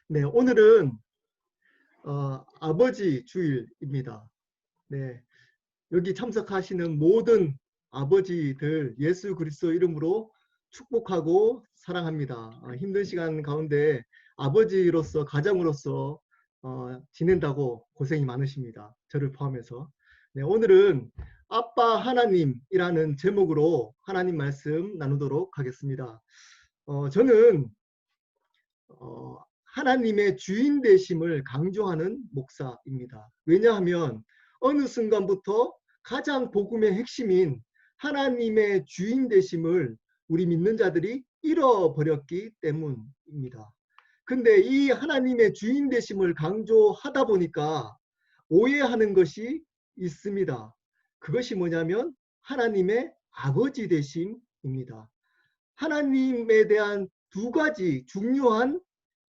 네, 오늘은 아버지 주일입니다. 네, 여기 참석하시는 모든 아버지들 예수 그리스도 이름으로 축복하고 사랑합니다. 힘든 시간 가운데 아버지로서 가장으로서 지낸다고 고생이 많으십니다. 저를 포함해서. 네, 오늘은 아빠 하나님이라는 제목으로 하나님 말씀 나누도록 하겠습니다. 저는 하나님의 주인 되심을 강조하는 목사입니다. 왜냐하면 어느 순간부터 가장 복음의 핵심인 하나님의 주인 되심을 우리 믿는 자들이 잃어버렸기 때문입니다. 근데 이 하나님의 주인 되심을 강조하다 보니까 오해하는 것이 있습니다. 그것이 뭐냐면 하나님의 아버지 되심입니다. 하나님에 대한 두 가지 중요한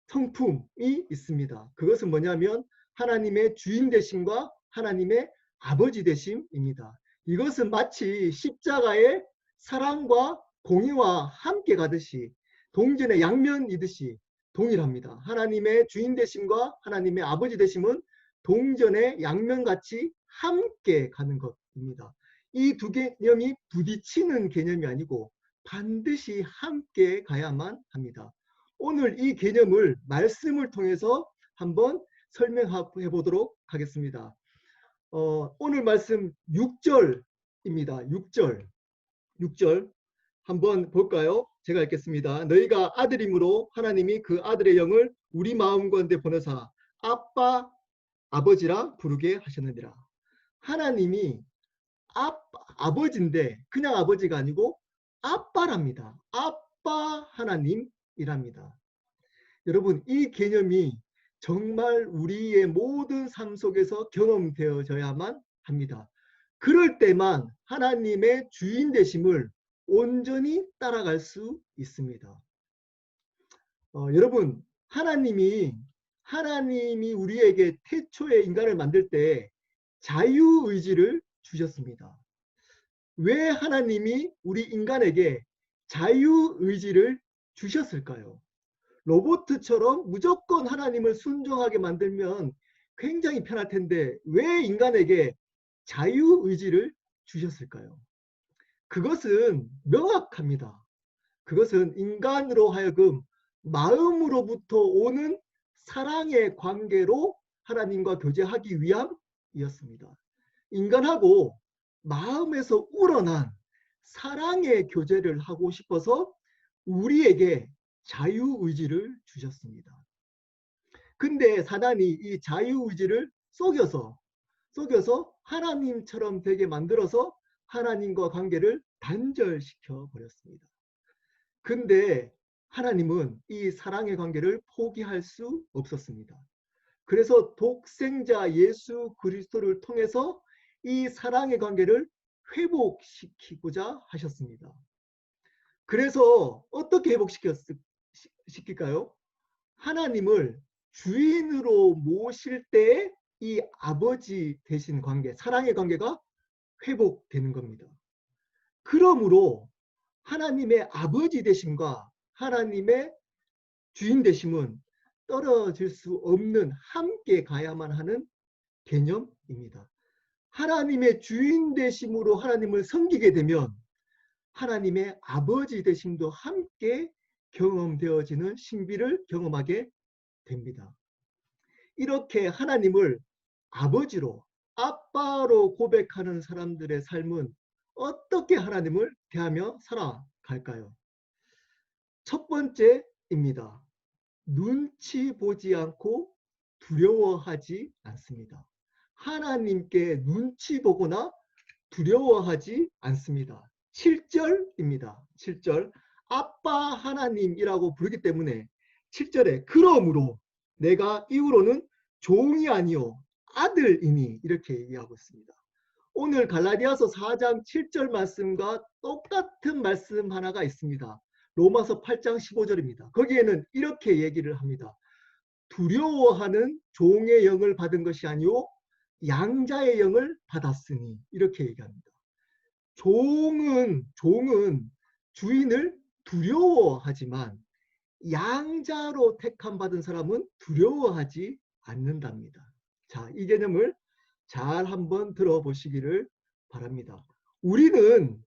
성품이 있습니다. 그것은 뭐냐면 하나님의 주인 되심과 하나님의 아버지 되심입니다. 이것은 마치 십자가의 사랑과 공의와 함께 가듯이 동전의 양면이듯이 동일합니다. 하나님의 주인 되심과 하나님의 아버지 되심은 동전의 양면같이 함께 가는 것입니다. 이 두 개념이 부딪히는 개념이 아니고 반드시 함께 가야만 합니다. 오늘 이 개념을 말씀을 통해서 한번 설명해 보도록 하겠습니다. 오늘 말씀 6절입니다. 6절 한번 볼까요? 제가 읽겠습니다. 너희가 아들임으로 하나님이 그 아들의 영을 우리 마음 가운데 보내사 아빠 아버지라 부르게 하셨느니라. 하나님이 아버지인데 그냥 아버지가 아니고 아빠랍니다. 아빠 하나님이랍니다. 여러분, 이 개념이 정말 우리의 모든 삶 속에서 경험되어져야만 합니다. 그럴 때만 하나님의 주인 되심을 온전히 따라갈 수 있습니다. 여러분, 하나님이 우리에게 태초에 인간을 만들 때 자유의지를 주셨습니다. 왜 하나님이 우리 인간에게 자유의지를 주셨을까요? 로봇처럼 무조건 하나님을 순종하게 만들면 굉장히 편할 텐데 왜 인간에게 자유의지를 주셨을까요? 그것은 명확합니다. 그것은 인간으로 하여금 마음으로부터 오는 사랑의 관계로 하나님과 교제하기 위함이었습니다. 인간하고 마음에서 우러난 사랑의 교제를 하고 싶어서 우리에게 자유의지를 주셨습니다. 근데 사단이 이 자유의지를 속여서 하나님처럼 되게 만들어서 하나님과 관계를 단절시켜 버렸습니다. 근데 하나님은 이 사랑의 관계를 포기할 수 없었습니다. 그래서 독생자 예수 그리스도를 통해서 이 사랑의 관계를 회복시키고자 하셨습니다. 그래서 어떻게 회복시킬까요? 하나님을 주인으로 모실 때 이 아버지 되신 관계, 사랑의 관계가 회복되는 겁니다. 그러므로 하나님의 아버지 되심과 하나님의 주인 되심은 떨어질 수 없는 함께 가야만 하는 개념입니다. 하나님의 주인 되심으로 하나님을 섬기게 되면 하나님의 아버지 되심도 함께 경험되어지는 신비를 경험하게 됩니다. 이렇게 하나님을 아버지로, 아빠로 고백하는 사람들의 삶은 어떻게 하나님을 대하며 살아갈까요? 첫 번째입니다. 눈치 보지 않고 두려워하지 않습니다. 하나님께 눈치 보거나 두려워하지 않습니다. 7절입니다. 7절. 아빠 하나님이라고 부르기 때문에 7절에 그러므로 내가 이후로는 종이 아니요 아들이니 이렇게 얘기하고 있습니다. 오늘 갈라디아서 4장 7절 말씀과 똑같은 말씀 하나가 있습니다. 로마서 8장 15절입니다. 거기에는 이렇게 얘기를 합니다. 두려워하는 종의 영을 받은 것이 아니요 양자의 영을 받았으니 이렇게 얘기합니다. 종은 주인을 두려워하지만 양자로 택함 받은 사람은 두려워하지 않는답니다. 자, 이 개념을 잘 한번 들어보시기를 바랍니다. 우리는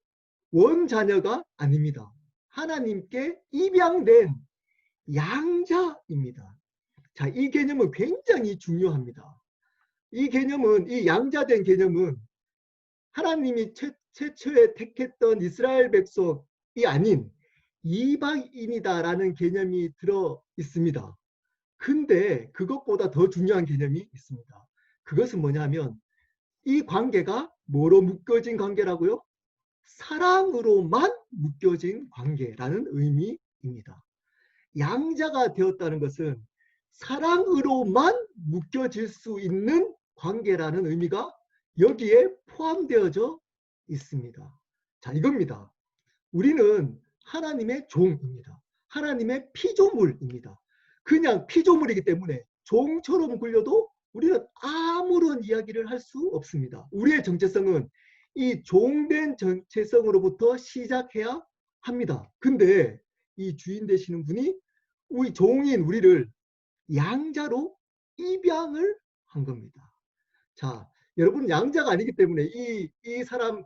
원자녀가 아닙니다. 하나님께 입양된 양자입니다. 자, 이 개념은 굉장히 중요합니다. 이 개념은, 이 양자된 개념은 하나님이 최초에 택했던 이스라엘 백성이 아닌 이방인이다라는 개념이 들어 있습니다. 근데 그것보다 더 중요한 개념이 있습니다. 그것은 뭐냐면 이 관계가 뭐로 묶여진 관계라고요? 사랑으로만 묶여진 관계라는 의미입니다. 양자가 되었다는 것은 사랑으로만 묶여질 수 있는 관계라는 의미가 여기에 포함되어져 있습니다. 자, 이겁니다. 우리는 하나님의 종입니다. 하나님의 피조물입니다. 그냥 피조물이기 때문에 종처럼 굴려도 우리는 아무런 이야기를 할 수 없습니다. 우리의 정체성은 이 종된 정체성으로부터 시작해야 합니다. 근데 이 주인 되시는 분이 우리 종인 우리를 양자로 입양을 한 겁니다. 자, 여러분 양자가 아니기 때문에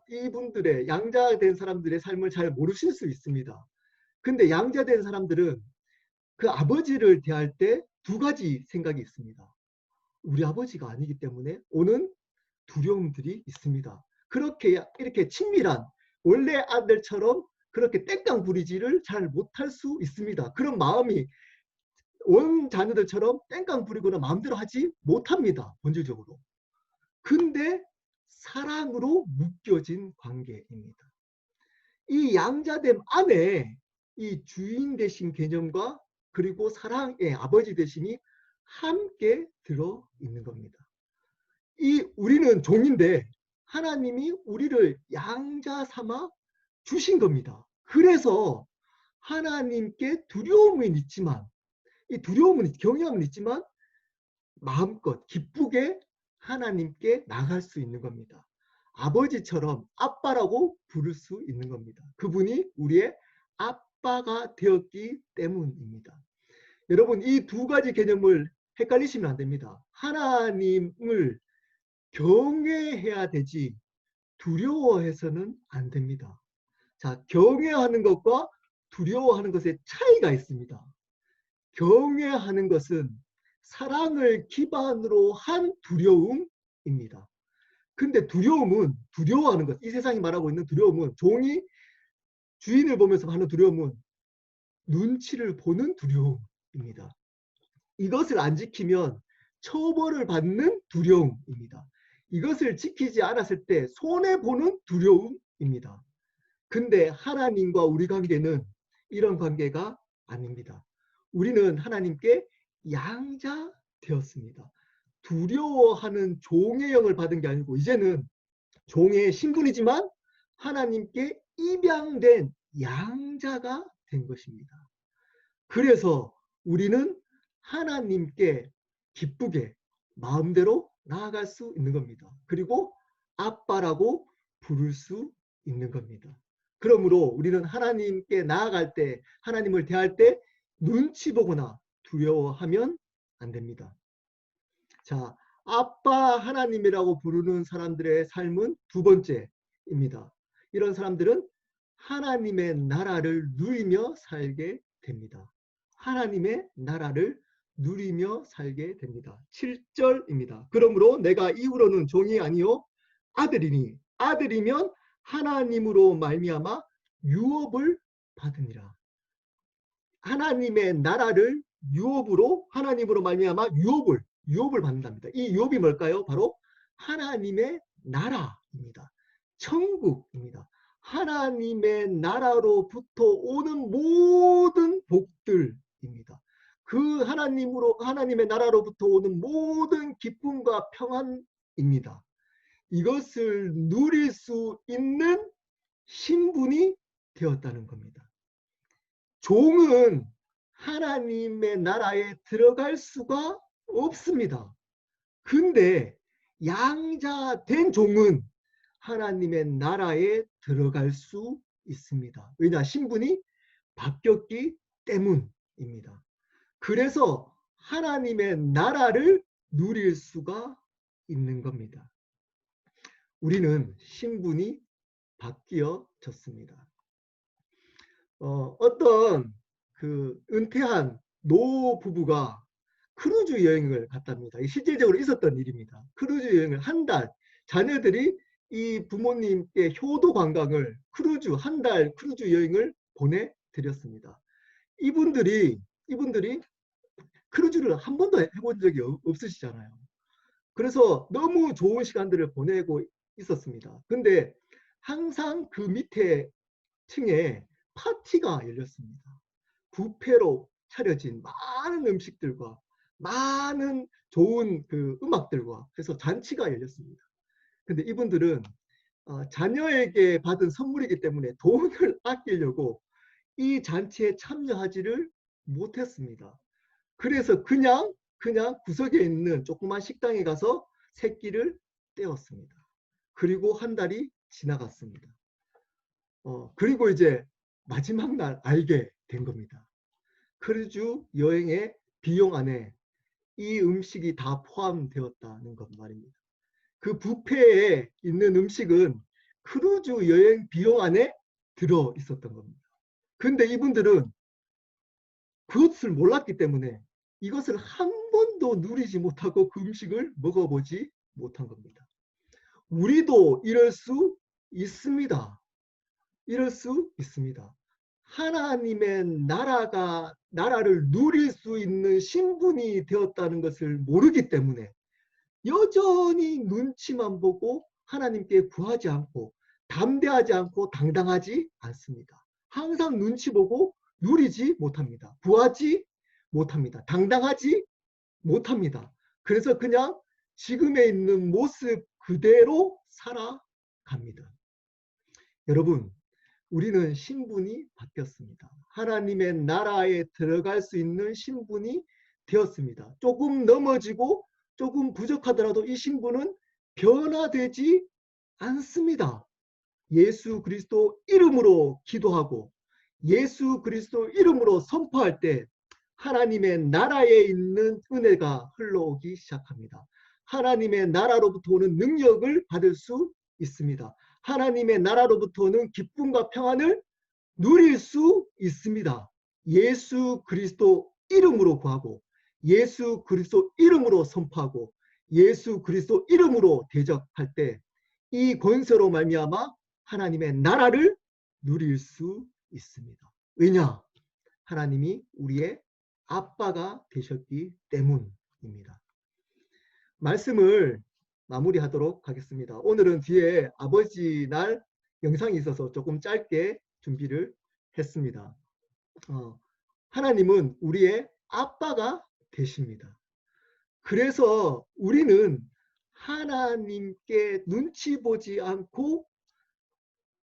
이분들의 양자된 사람들의 삶을 잘 모르실 수 있습니다. 근데 양자된 사람들은 그 아버지를 대할 때 두 가지 생각이 있습니다. 우리 아버지가 아니기 때문에 오는 두려움들이 있습니다. 그렇게 이렇게 친밀한 원래 아들처럼 그렇게 땡깡 부리지를 잘 못할 수 있습니다. 그런 마음이 원 자녀들처럼 땡깡 부리거나 마음대로 하지 못합니다. 본질적으로. 근데 사랑으로 묶여진 관계입니다. 이 양자됨 안에 이 주인 되신 개념과 그리고 사랑의 아버지 되심이 함께 들어 있는 겁니다. 우리는 종인데 하나님이 우리를 양자 삼아 주신 겁니다. 그래서 하나님께 두려움은 있지만, 이 두려움은 경외함은 있지만 마음껏 기쁘게 하나님께 나갈 수 있는 겁니다. 아버지처럼 아빠라고 부를 수 있는 겁니다. 그분이 우리의 아빠가 되었기 때문입니다. 여러분, 이 두 가지 개념을 헷갈리시면 안 됩니다. 하나님을 경외해야 되지 두려워해서는 안 됩니다. 자, 경외하는 것과 두려워하는 것의 차이가 있습니다. 경외하는 것은 사랑을 기반으로 한 두려움입니다. 근데 두려워하는 것, 이 세상이 말하고 있는 두려움은, 종이 주인을 보면서 하는 두려움은 눈치를 보는 두려움입니다. 이것을 안 지키면 처벌을 받는 두려움입니다. 이것을 지키지 않았을 때 손해보는 두려움입니다. 근데 하나님과 우리 관계는 이런 관계가 아닙니다. 우리는 하나님께 양자 되었습니다. 두려워하는 종의 영을 받은 게 아니고 이제는 종의 신분이지만 하나님께 입양된 양자가 된 것입니다. 그래서 우리는 하나님께 기쁘게 마음대로 나아갈 수 있는 겁니다. 그리고 아빠라고 부를 수 있는 겁니다. 그러므로 우리는 하나님께 나아갈 때, 하나님을 대할 때 눈치 보거나 두려워하면 안 됩니다. 자, 아빠 하나님이라고 부르는 사람들의 삶은 두 번째입니다. 이런 사람들은 하나님의 나라를 누리며 살게 됩니다. 하나님의 나라를 누리며 살게 됩니다. 7절입니다. 그러므로 내가 이후로는 종이 아니요 아들이니 아들이면 하나님으로 말미암아 유업을 받으니라. 하나님의 나라를 하나님으로 말미암아 유업을 받는답니다. 이 유업이 뭘까요? 바로 하나님의 나라입니다. 천국입니다. 하나님의 나라로부터 오는 모든 복들입니다. 그 하나님의 나라로부터 오는 모든 기쁨과 평안입니다. 이것을 누릴 수 있는 신분이 되었다는 겁니다. 종은 하나님의 나라에 들어갈 수가 없습니다. 근데 양자된 종은 하나님의 나라에 들어갈 수 있습니다. 왜냐? 신분이 바뀌었기 때문입니다. 때문입니다. 그래서 하나님의 나라를 누릴 수가 있는 겁니다. 우리는 신분이 바뀌어졌습니다. 어떤 그 은퇴한 노 부부가 크루즈 여행을 갔답니다. 실제적으로 있었던 일입니다. 크루즈 여행을 한 달, 자녀들이 이 부모님께 효도 관광을 한 달 크루즈 여행을 보내드렸습니다. 이분들이 크루즈를 한 번도 해본 적이 없으시잖아요. 그래서 너무 좋은 시간들을 보내고 있었습니다. 근데 항상 그 밑에 층에 파티가 열렸습니다. 뷔페로 차려진 많은 음식들과 많은 좋은 그 음악들과 그래서 잔치가 열렸습니다. 근데 이분들은 자녀에게 받은 선물이기 때문에 돈을 아끼려고 이 잔치에 참여하지를 못했습니다. 그래서 그냥 구석에 있는 조그만 식당에 가서 새끼를 떼었습니다. 그리고 한 달이 지나갔습니다. 그리고 이제 마지막 날 알게 된 겁니다. 크루즈 여행의 비용 안에 이 음식이 다 포함되었다는 것 말입니다. 그 뷔페에 있는 음식은 크루즈 여행 비용 안에 들어 있었던 겁니다. 근데 이분들은 그것을 몰랐기 때문에 이것을 한 번도 누리지 못하고 그 음식을 먹어보지 못한 겁니다. 우리도 이럴 수 있습니다. 이럴 수 있습니다. 하나님의 나라를 누릴 수 있는 신분이 되었다는 것을 모르기 때문에 여전히 눈치만 보고 하나님께 구하지 않고 담대하지 않고 당당하지 않습니다. 항상 눈치 보고 누리지 못합니다. 구하지 못합니다. 당당하지 못합니다. 그래서 그냥 지금에 있는 모습 그대로 살아갑니다. 여러분, 우리는 신분이 바뀌었습니다. 하나님의 나라에 들어갈 수 있는 신분이 되었습니다. 조금 넘어지고 조금 부족하더라도 이 신분은 변화되지 않습니다. 예수 그리스도 이름으로 기도하고 예수 그리스도 이름으로 선포할 때 하나님의 나라에 있는 은혜가 흘러오기 시작합니다. 하나님의 나라로부터 오는 능력을 받을 수 있습니다. 하나님의 나라로부터 오는 기쁨과 평안을 누릴 수 있습니다. 예수 그리스도 이름으로 구하고 예수 그리스도 이름으로 선포하고 예수 그리스도 이름으로 대적할 때 이 권세로 말미암아 하나님의 나라를 누릴 수 있습니다. 왜냐? 하나님이 우리의 아빠가 되셨기 때문입니다. 말씀을 마무리하도록 하겠습니다. 오늘은 뒤에 아버지 날 영상이 있어서 조금 짧게 준비를 했습니다. 하나님은 우리의 아빠가 되십니다. 그래서 우리는 하나님께 눈치 보지 않고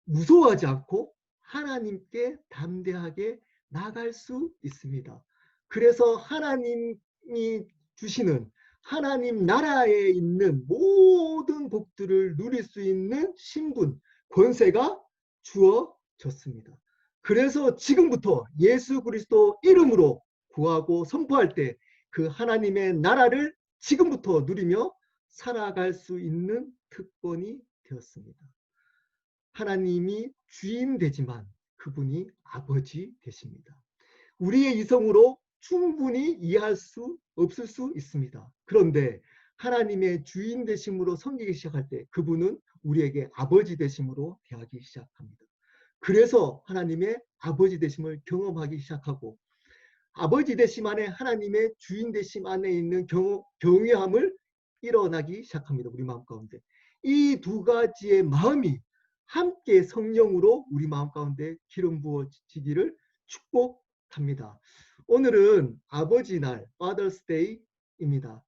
무서워하지 않고 하나님께 담대하게 나갈 수 있습니다. 그래서 하나님이 주시는 하나님 나라에 있는 모든 복들을 누릴 수 있는 신분, 권세가 주어졌습니다. 그래서 지금부터 예수 그리스도 이름으로 구하고 선포할 때 그 하나님의 나라를 지금부터 누리며 살아갈 수 있는 특권이 되었습니다. 하나님이 주인 되지만 그분이 아버지 되십니다. 우리의 이성으로 충분히 이해할 수 없을 수 있습니다. 그런데 하나님의 주인 되심으로 섬기기 시작할 때 그분은 우리에게 아버지 되심으로 대하기 시작합니다. 그래서 하나님의 아버지 되심을 경험하기 시작하고 아버지 되심 안에 하나님의 주인 되심 안에 있는 경외함을 일어나기 시작합니다. 우리 마음 가운데. 이 두 가지의 마음이 함께 성령으로 우리 마음 가운데 기름 부어지기를 축복합니다. 오늘은 아버지 날, Father's Day입니다.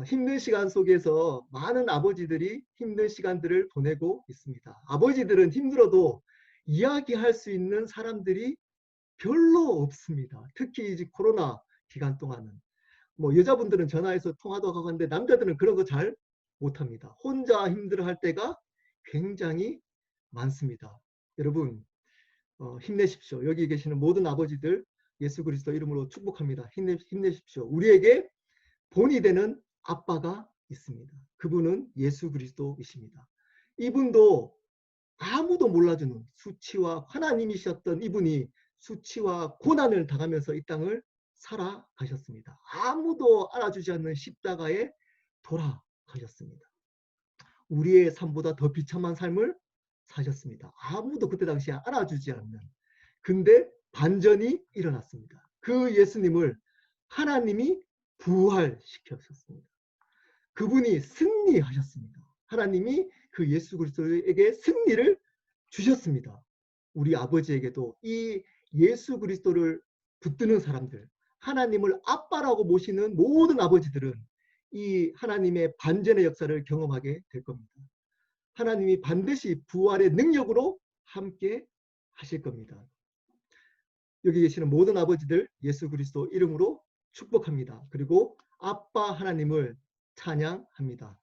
힘든 시간 속에서 많은 아버지들이 힘든 시간들을 보내고 있습니다. 아버지들은 힘들어도 이야기할 수 있는 사람들이 별로 없습니다. 특히 이제 코로나 기간 동안은 여자분들은 전화해서 통화도 하고 하는데 남자들은 그런 거 잘 못합니다. 혼자 힘들어할 때가 굉장히 많습니다. 여러분 힘내십시오. 여기 계시는 모든 아버지들 예수 그리스도 이름으로 축복합니다. 힘내십시오. 우리에게 본이 되는 아빠가 있습니다. 그분은 예수 그리스도이십니다. 이분도 아무도 몰라주는 수치와 하나님이셨던 이분이 수치와 고난을 당하면서 이 땅을 살아가셨습니다. 아무도 알아주지 않는 십자가에 돌아가셨습니다. 우리의 삶보다 더 비참한 삶을 사셨습니다. 아무도 그때 당시에 알아주지 않는. 근데 반전이 일어났습니다. 그 예수님을 하나님이 부활시켰습니다. 그분이 승리하셨습니다. 하나님이 그 예수 그리스도에게 승리를 주셨습니다. 우리 아버지에게도 이 예수 그리스도를 붙드는 사람들, 하나님을 아빠라고 모시는 모든 아버지들은 이 하나님의 반전의 역사를 경험하게 될 겁니다. 하나님이 반드시 부활의 능력으로 함께 하실 겁니다. 여기 계시는 모든 아버지들 예수 그리스도 이름으로 축복합니다. 그리고 아빠 하나님을 찬양합니다.